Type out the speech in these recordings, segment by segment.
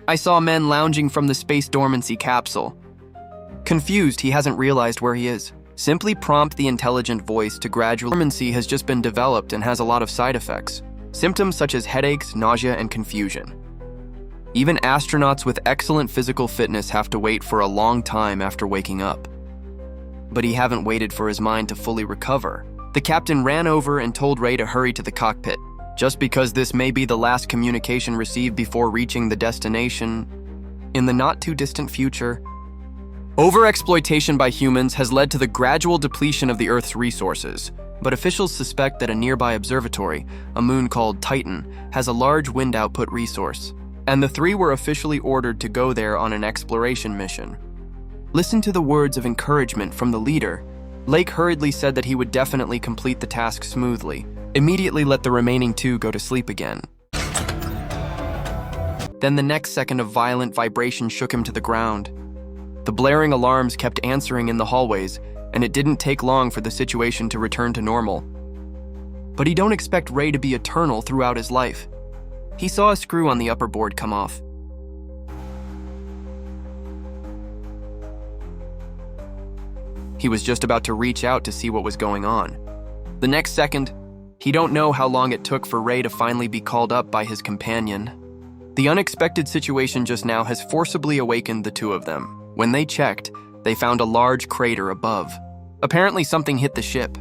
I saw men lounging from the space dormancy capsule. Confused, he hasn't realized where he is. Simply prompt the intelligent voice to gradually. Dormancy has just been developed and has a lot of side effects. Symptoms such as headaches, nausea, and confusion. Even astronauts with excellent physical fitness have to wait for a long time after waking up. But he haven't waited for his mind to fully recover. The captain ran over and told Ray to hurry to the cockpit, just because this may be the last communication received before reaching the destination in the not-too-distant future. Overexploitation by humans has led to the gradual depletion of the Earth's resources, but officials suspect that a nearby observatory, a moon called Titan, has a large wind output resource, and the three were officially ordered to go there on an exploration mission. Listen to the words of encouragement from the leader. Lake hurriedly said that he would definitely complete the task smoothly, immediately let the remaining two go to sleep again. Then the next second of violent vibration shook him to the ground. The blaring alarms kept answering in the hallways, and it didn't take long for the situation to return to normal. But he don't expect Ray to be eternal throughout his life. He saw a screw on the upper board come off. He was just about to reach out to see what was going on. The next second, he don't know how long it took for Ray to finally be called up by his companion. The unexpected situation just now has forcibly awakened the two of them. When they checked, they found a large crater above. Apparently something hit the ship.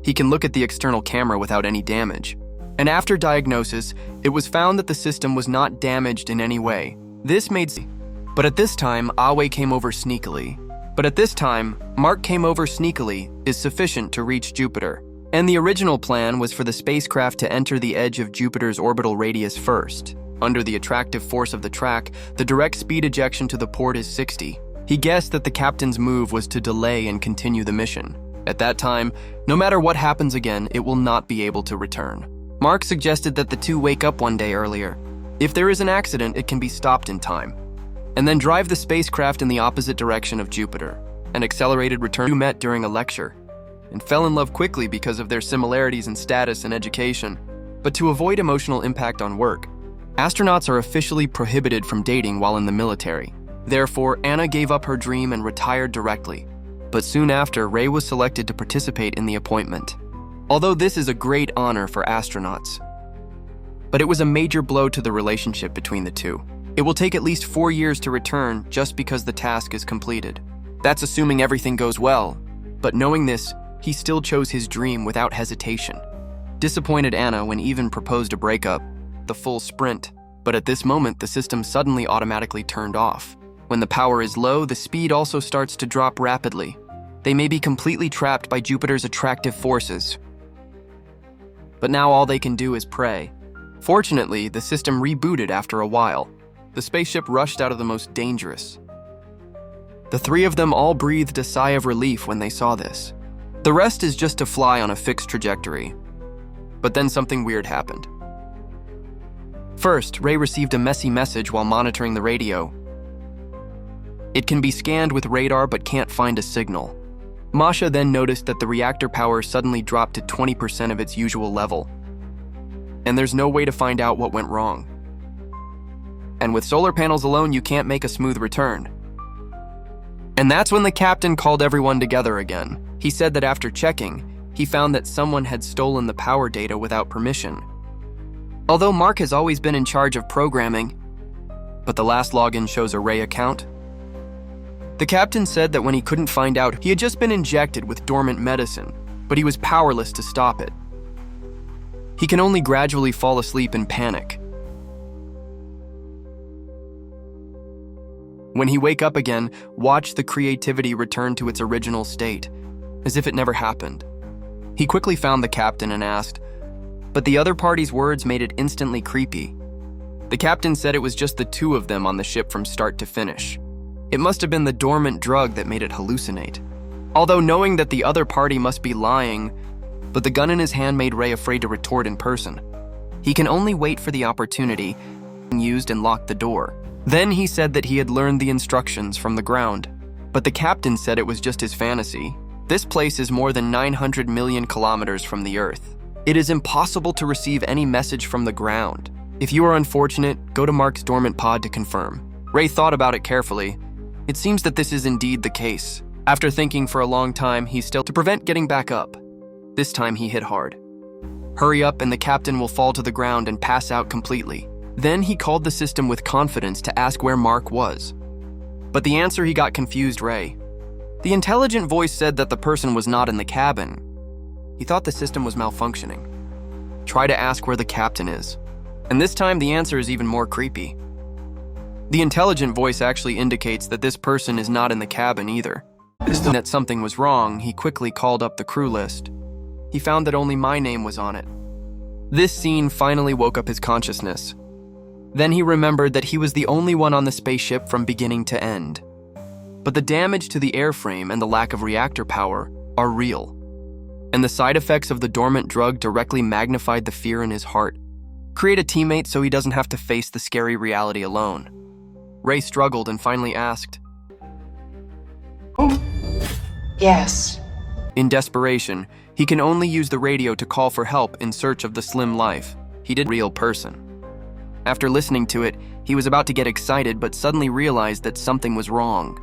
He can look at the external camera without any damage. And after diagnosis, it was found that the system was not damaged in any way. This made sense. But at this time, Mark came over sneakily is sufficient to reach Jupiter. And the original plan was for the spacecraft to enter the edge of Jupiter's orbital radius first. Under the attractive force of the track, the direct speed ejection to the port is 60. He guessed that the captain's move was to delay and continue the mission. At that time, no matter what happens again, it will not be able to return. Mark suggested that the two wake up one day earlier. If there is an accident, it can be stopped in time. And then drive the spacecraft in the opposite direction of Jupiter. An accelerated return. Two met during a lecture and fell in love quickly because of their similarities in status and education. But to avoid emotional impact on work, astronauts are officially prohibited from dating while in the military. Therefore, Anna gave up her dream and retired directly. But soon after, Ray was selected to participate in the appointment. Although this is a great honor for astronauts. But it was a major blow to the relationship between the two. It will take at least 4 years to return just because the task is completed. That's assuming everything goes well. But knowing this, he still chose his dream without hesitation. Disappointed Anna when even proposed a breakup, the full sprint. But at this moment, the system suddenly automatically turned off. When the power is low, the speed also starts to drop rapidly. They may be completely trapped by Jupiter's attractive forces. But now all they can do is pray. Fortunately, the system rebooted after a while. The spaceship rushed out of the most dangerous. The three of them all breathed a sigh of relief when they saw this. The rest is just to fly on a fixed trajectory. But then something weird happened. First, Ray received a messy message while monitoring the radio. It can be scanned with radar but can't find a signal. Masha then noticed that the reactor power suddenly dropped to 20% of its usual level. And there's no way to find out what went wrong. And with solar panels alone, you can't make a smooth return. And that's when the captain called everyone together again. He said that after checking, he found that someone had stolen the power data without permission. Although Mark has always been in charge of programming, but the last login shows a Ray account. The captain said that when he couldn't find out, he had just been injected with dormant medicine, but he was powerless to stop it. He can only gradually fall asleep in panic. When he wake up again, watch the creativity return to its original state, as if it never happened. He quickly found the captain and asked, but the other party's words made it instantly creepy. The captain said it was just the two of them on the ship from start to finish. It must have been the dormant drug that made it hallucinate. Although knowing that the other party must be lying, but the gun in his hand made Ray afraid to retort in person. He can only wait for the opportunity, used and locked the door. Then he said that he had learned the instructions from the ground, but the captain said it was just his fantasy. This place is more than 900 million kilometers from the Earth. It is impossible to receive any message from the ground. If you are unfortunate, go to Mark's dormant pod to confirm. Ray thought about it carefully. It seems that this is indeed the case. After thinking for a long time, to prevent getting back up. This time he hit hard. Hurry up and the captain will fall to the ground and pass out completely. Then he called the system with confidence to ask where Mark was. But the answer he got confused Ray. The intelligent voice said that the person was not in the cabin. He thought the system was malfunctioning. Try to ask where the captain is. And this time the answer is even more creepy. The intelligent voice actually indicates that this person is not in the cabin either. And that something was wrong, he quickly called up the crew list. He found that only my name was on it. This scene finally woke up his consciousness. Then he remembered that he was the only one on the spaceship from beginning to end. But the damage to the airframe and the lack of reactor power are real. And the side effects of the dormant drug directly magnified the fear in his heart. Create a teammate so he doesn't have to face the scary reality alone. Ray struggled and finally asked, Yes. In desperation, he can only use the radio to call for help in search of the slim life. He did a real person. After listening to it, he was about to get excited but suddenly realized that something was wrong.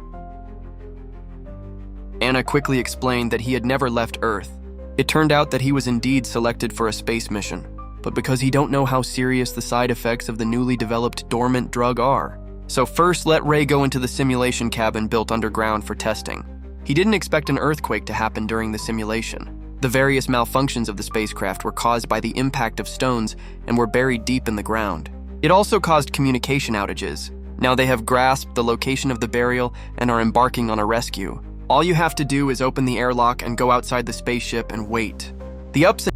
Anna quickly explained that he had never left Earth. It turned out that he was indeed selected for a space mission, but because he don't know how serious the side effects of the newly developed dormant drug are. So first let Ray go into the simulation cabin built underground for testing. He didn't expect an earthquake to happen during the simulation. The various malfunctions of the spacecraft were caused by the impact of stones and were buried deep in the ground. It also caused communication outages. Now they have grasped the location of the burial and are embarking on a rescue. All you have to do is open the airlock and go outside the spaceship and wait. The ups